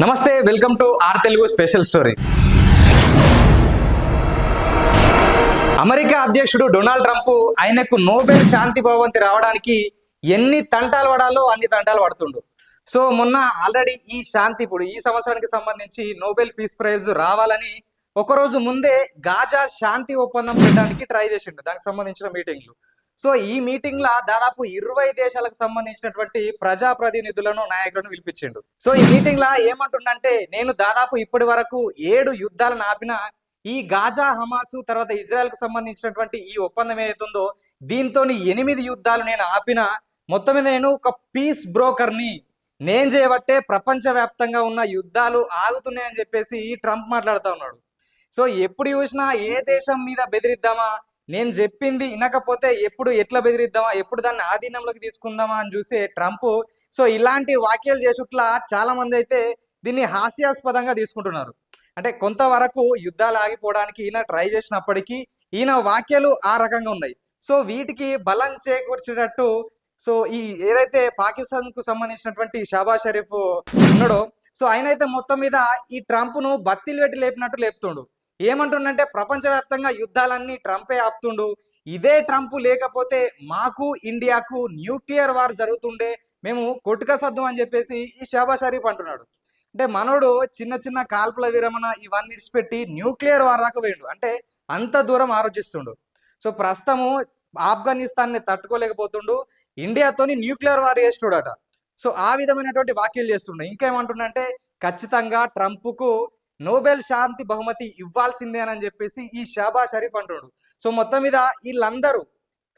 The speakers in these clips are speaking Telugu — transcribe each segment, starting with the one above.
నమస్తే, welcome to our Telugu special story. America అధ్యక్షుడు డొనాల్డ్ ట్రంప్ ఆయనకు నోబెల్ శాంతి బహుమతి రావడానికి ఎన్ని తంటాలు పడాలో అన్ని తంటాలు పడుతుండు. సో మొన్న ఆల్రెడీ ఈ శాంతి ఇప్పుడు ఈ సంవత్సరానికి సంబంధించి నోబెల్ పీస్ ప్రైజ్ రావాలని ఒకరోజు ముందే గాజా శాంతి ఒప్పందం పెట్టడానికి ట్రై చేసిండు, దానికి సంబంధించిన మీటింగ్లు. సో ఈ మీటింగ్ లా దాదాపు 20 దేశాలకు సంబంధించినటువంటి ప్రజాప్రతినిధులను నాయకులను పిలిపించిండు. సో ఈ మీటింగ్ లా ఏమంటుండంటే, నేను దాదాపు ఇప్పటి వరకు 7 యుద్ధాలను ఆపిన ఈ గాజా హమాసు తర్వాత ఇజ్రాయెల్ కు సంబంధించినటువంటి ఈ ఒప్పందం ఏదైతుందో దీంతో 8 యుద్ధాలు నేను ఆపిన, మొత్తం మీద నేను ఒక పీస్ బ్రోకర్ని, నేను చేయబట్టే ప్రపంచవ్యాప్తంగా ఉన్న యుద్ధాలు ఆగుతున్నాయని చెప్పేసి ట్రంప్ మాట్లాడుతూ ఉన్నాడు. సో ఎప్పుడు చూసినా ఏ దేశం మీద బెదిరిద్దామా, నేను చెప్పింది వినకపోతే ఎప్పుడు ఎట్లా బెదిరిద్దామా, ఎప్పుడు దాన్ని ఆధీనంలోకి తీసుకుందామా అని చూసే ట్రంప్ సో ఇలాంటి వ్యాఖ్యలు చేసుట్లా చాలా మంది అయితే దీన్ని హాస్యాస్పదంగా తీసుకుంటున్నారు. అంటే కొంతవరకు యుద్ధాలు ఆగిపోవడానికి ఈయన ట్రై చేసినప్పటికీ ఈయన వ్యాఖ్యలు ఆ రకంగా ఉన్నాయి. సో వీటికి బలం చేకూర్చేటట్టు సో ఈ ఏదైతే పాకిస్తాన్ కు సంబంధించినటువంటి షాబాజ్ షరీఫ్ ఉన్నాడో సో ఆయన అయితే మొత్తం మీద ఈ ట్రంప్ ను బత్తిలు పెట్టి లేపినట్టు లేపుతుండు. ఏమంటుండంటే, ప్రపంచవ్యాప్తంగా యుద్ధాలన్నీ ట్రంపే ఆపుతుండు, ఇదే ట్రంప్ లేకపోతే మాకు ఇండియాకు న్యూక్లియర్ వార్ జరుగుతుండే, మేము కొట్టుక సద్దు అని చెప్పేసి ఈ షాబాజ్ షరీఫ్ అంటున్నాడు. అంటే మనోడు చిన్న చిన్న కాల్పుల విరమణ ఇవన్నీ ఇడిచిపెట్టి న్యూక్లియర్ వార్ దాకా పోయిండు, అంటే అంత దూరం ఆలోచిస్తుండు. సో ప్రస్తుతము ఆఫ్ఘనిస్తాన్ ని తట్టుకోలేకపోతుండు, ఇండియాతోని న్యూక్లియర్ వార్ చేస్తుడట. సో ఆ విధమైనటువంటి వ్యాఖ్యలు చేస్తుండే. ఇంకేమంటుండంటే, ఖచ్చితంగా ట్రంప్ కు నోబెల్ శాంతి బహుమతి ఇవ్వాల్సిందే అని చెప్పేసి ఈ షాబాజ్ షరీఫ్ అంటున్నాడు. సో మొత్తం మీద వీళ్ళందరూ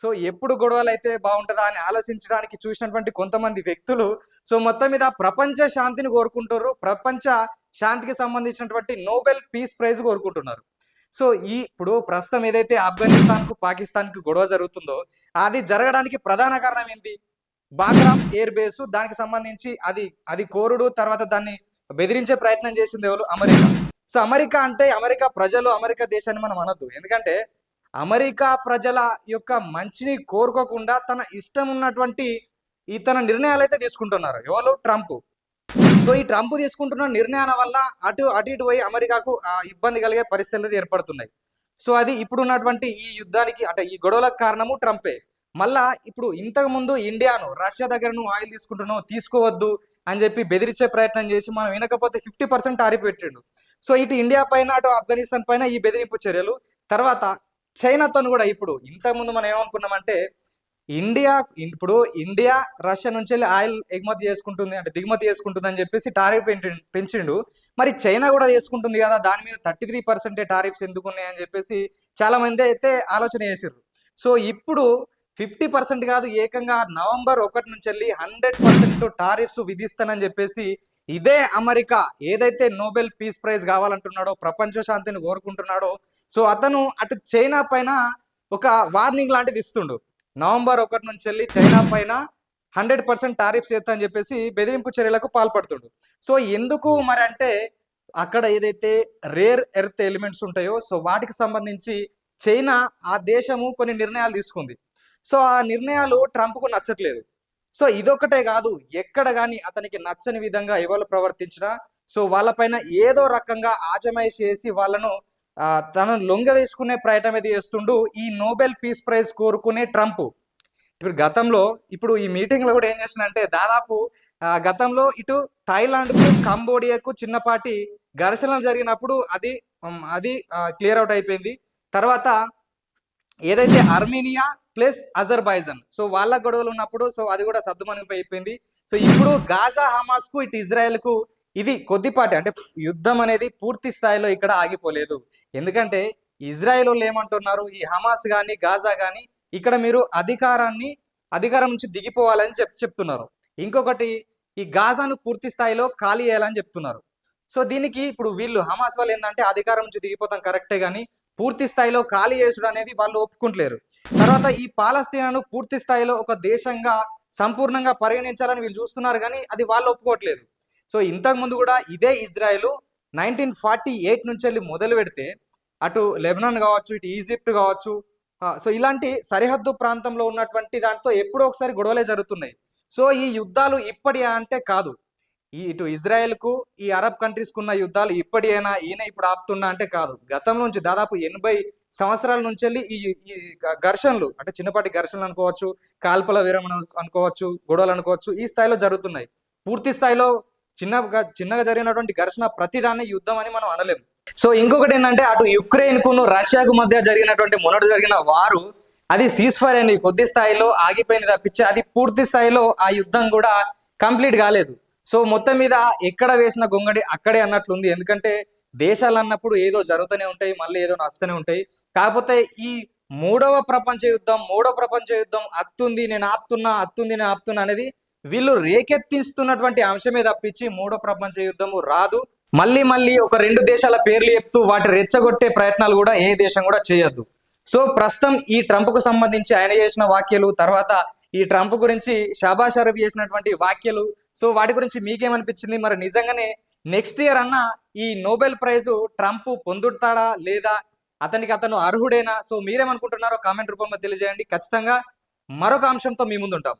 సో ఎప్పుడు గొడవలు అయితే బాగుంటుందా అని ఆలోచించడానికి చూసినటువంటి కొంతమంది వ్యక్తులు సో మొత్తం మీద ప్రపంచ శాంతిని కోరుకుంటారు, ప్రపంచ శాంతికి సంబంధించినటువంటి నోబెల్ పీస్ ప్రైజ్ కోరుకుంటున్నారు. సో ఇప్పుడు ప్రస్తుతం ఏదైతే ఆఫ్ఘనిస్తాన్ కు పాకిస్తాన్ కు గొడవ జరుగుతుందో అది జరగడానికి ప్రధాన కారణం ఏంటి? బాగ్రామ్ ఎయిర్ బేస్, దానికి సంబంధించి అది కోరుడు, తర్వాత దాన్ని బెదిరించే ప్రయత్నం చేసింది ఎవరు? అమెరికా. సో అమెరికా అంటే అమెరికా ప్రజలు, అమెరికా దేశాన్ని మనం అనొద్దు, ఎందుకంటే అమెరికా ప్రజల యొక్క మంచిని కోరుకోకుండా తన ఇష్టం ఉన్నటువంటి తన నిర్ణయాలు అయితే తీసుకుంటున్నారు ఎవరు? ట్రంప్. సో ఈ ట్రంప్ తీసుకుంటున్న నిర్ణయాల వల్ల అటు ఇటు పోయి అమెరికాకు ఇబ్బంది కలిగే పరిస్థితులు ఏర్పడుతున్నాయి. సో అది ఇప్పుడు ఉన్నటువంటి ఈ యుద్ధానికి అంటే ఈ గొడవలకు కారణము ట్రంపే. మళ్ళా ఇప్పుడు ఇంతకు ముందు ఇండియాను రష్యా దగ్గర నువ్వు ఆయిల్ తీసుకుంటున్నావు, తీసుకోవద్దు అని చెప్పి బెదిరించే ప్రయత్నం చేసి మనం వినకపోతే 50% టారిఫ్ పెట్టిండు. సో ఇటు ఇండియా పైన అటు ఆఫ్ఘనిస్తాన్ పైన ఈ బెదిరింపు చర్యలు, తర్వాత చైనాతో కూడా ఇప్పుడు ఇంతకుముందు మనం ఏమనుకున్నామంటే ఇండియా రష్యా నుంచి వెళ్ళి ఆయిల్ ఎగుమతి చేసుకుంటుంది అంటే దిగుమతి చేసుకుంటుంది అని చెప్పేసి టారిఫ్ పెంచిండు. మరి చైనా కూడా చేసుకుంటుంది కదా, దాని మీద 33% టారిఫ్స్ ఎందుకు ఉన్నాయని చెప్పేసి చాలా మంది అయితే ఆలోచన చేసారు. సో ఇప్పుడు 50% కాదు, ఏకంగా నవంబర్ 1 నుంచి వెళ్ళి 100% టారిఫ్స్ విధిస్తానని చెప్పేసి ఇదే అమెరికా ఏదైతే నోబెల్ పీస్ ప్రైజ్ కావాలంటున్నాడో, ప్రపంచ శాంతిని కోరుకుంటున్నాడో సో అతను అటు చైనా పైన ఒక వార్నింగ్ లాంటిది ఇస్తుండు. నవంబర్ 1 నుంచి వెళ్ళి చైనా పైన 100% టారిఫ్స్ చేస్తా అని చెప్పేసి బెదిరింపు చర్యలకు పాల్పడుతుండు. సో ఎందుకు మరి అంటే, అక్కడ ఏదైతే రేర్ ఎర్త్ ఎలిమెంట్స్ ఉంటాయో సో వాటికి సంబంధించి చైనా ఆ దేశము కొన్ని నిర్ణయాలు తీసుకుంది. సో ఆ నిర్ణయాలు ట్రంప్కు నచ్చట్లేదు. సో ఇదొక్కటే కాదు, ఎక్కడ కానీ అతనికి నచ్చని విధంగా ఎవరు ప్రవర్తించినా సో వాళ్ళపైన ఏదో రకంగా ఆజమాయిషి చేసి వాళ్ళను తనను లొంగ తీసుకునే ప్రయత్నం అయితే చేస్తుండు ఈ నోబెల్ పీస్ ప్రైజ్ కోరుకునే ట్రంప్. ఇప్పుడు ఈ మీటింగ్ లో కూడా ఏం చేస్తున్నంటే, దాదాపు గతంలో ఇటు థాయిలాండ్కు కంబోడియాకు చిన్నపాటి ఘర్షణలు జరిగినప్పుడు అది క్లియర్ అవుట్ అయిపోయింది. తర్వాత ఏదైతే ఆర్మేనియా ప్లస్ అజర్బైజాన్ సో వాళ్ళ గొడవలు ఉన్నప్పుడు సో అది కూడా సద్దుమణిగిపోయింది. సో ఇప్పుడు గాజా హమాస్ కు ఇటు ఇజ్రాయెల్ కు ఇది కొద్దిపాటి అంటే యుద్ధం అనేది పూర్తి స్థాయిలో ఇక్కడ ఆగిపోలేదు. ఎందుకంటే ఇజ్రాయెల్ వాళ్ళు ఏమంటున్నారు, ఈ హమాస్ కానీ గాజా కానీ ఇక్కడ మీరు అధికారం నుంచి దిగిపోవాలని చెప్తున్నారు. ఇంకొకటి, ఈ గాజాను పూర్తి స్థాయిలో ఖాళీ చేయాలని చెప్తున్నారు. సో దీనికి ఇప్పుడు వీళ్ళు హమాస్ వాళ్ళు ఏంటంటే అధికారం నుంచి దిగిపోతాం కరెక్టే కానీ పూర్తి స్థాయిలో ఖాళీ చేసుడు అనేది వాళ్ళు ఒప్పుకుంటలేరు. తర్వాత ఈ పాలస్తీనాను పూర్తి స్థాయిలో ఒక దేశంగా సంపూర్ణంగా పరిగణించాలని వీళ్ళు చూస్తున్నారు కానీ అది వాళ్ళు ఒప్పుకోవట్లేదు. సో ఇంతకు ముందు కూడా ఇదే ఇజ్రాయెల్ 1948 నుంచి వెళ్ళి మొదలు పెడితే అటు లెబనాన్ కావచ్చు, ఇటు ఈజిప్ట్ కావచ్చు, సో ఇలాంటి సరిహద్దు ప్రాంతంలో ఉన్నటువంటి దాంతో ఎప్పుడో ఒకసారి గొడవలే జరుగుతున్నాయి. సో ఈ యుద్ధాలు ఇప్పటి అంటే కాదు, ఇటు ఇజ్రాయెల్ కు ఈ అరబ్ కంట్రీస్ కు ఉన్న యుద్ధాలు ఇప్పటికైనా ఈయన ఇప్పుడు ఆపుతున్నా అంటే కాదు. గతం నుంచి దాదాపు 80 సంవత్సరాల నుంచి వెళ్ళి ఈ ఘర్షణలు అంటే చిన్నపాటి ఘర్షణలు అనుకోవచ్చు, కాల్పల విరమణ అనుకోవచ్చు, గొడవలు అనుకోవచ్చు, ఈ స్థాయిలో జరుగుతున్నాయి. పూర్తి స్థాయిలో చిన్నగా జరిగినటువంటి ఘర్షణ ప్రతిదాన్ని యుద్ధం అని మనం అనలేము. సో ఇంకొకటి ఏంటంటే అటు యుక్రెయిన్ కును రష్యాకు మధ్య జరిగినటువంటి మొన్నటి జరిగిన వారు అది సీజ్ ఫైర్ అని కొద్ది స్థాయిలో ఆగిపోయింది తప్పించి అది పూర్తి స్థాయిలో ఆ యుద్ధం కూడా కంప్లీట్ కాలేదు. సో మొత్తం మీద ఎక్కడ వేసిన గొంగడి అక్కడే అన్నట్లుంది. ఎందుకంటే దేశాలు అన్నప్పుడు ఏదో జరుగుతూనే ఉంటాయి, మళ్ళీ ఏదో నస్తూనే ఉంటాయి. కాకపోతే ఈ మూడవ ప్రపంచ యుద్ధం అత్తుంది నేను ఆపుతున్నా అనేది వీళ్ళు రేకెత్తిస్తున్నటువంటి అంశమే తప్పించి మూడో ప్రపంచ యుద్ధము రాదు. మళ్ళీ ఒక 2 దేశాల పేర్లు చెప్తూ వాటి రెచ్చగొట్టే ప్రయత్నాలు కూడా ఏ దేశం కూడా చేయొద్దు. సో ప్రస్తుతం ఈ ట్రంప్ కు సంబంధించి ఆయన చేసిన వ్యాఖ్యలు, తర్వాత ఈ ట్రంప్ గురించి షాబాష్ షరీఫ్ చేసినటువంటి వ్యాఖ్యలు, సో వాటి గురించి మీకేమనిపించింది? మరి నిజంగానే నెక్స్ట్ ఇయర్ అన్న ఈ నోబెల్ ప్రైజ్ ట్రంప్ పొందుతాడా లేదా, అతను అర్హుడేనా? సో మీరేమనుకుంటున్నారో కామెంట్ రూపంలో తెలియజేయండి. ఖచ్చితంగా మరొక అంశంతో మీ ముందుంటాం.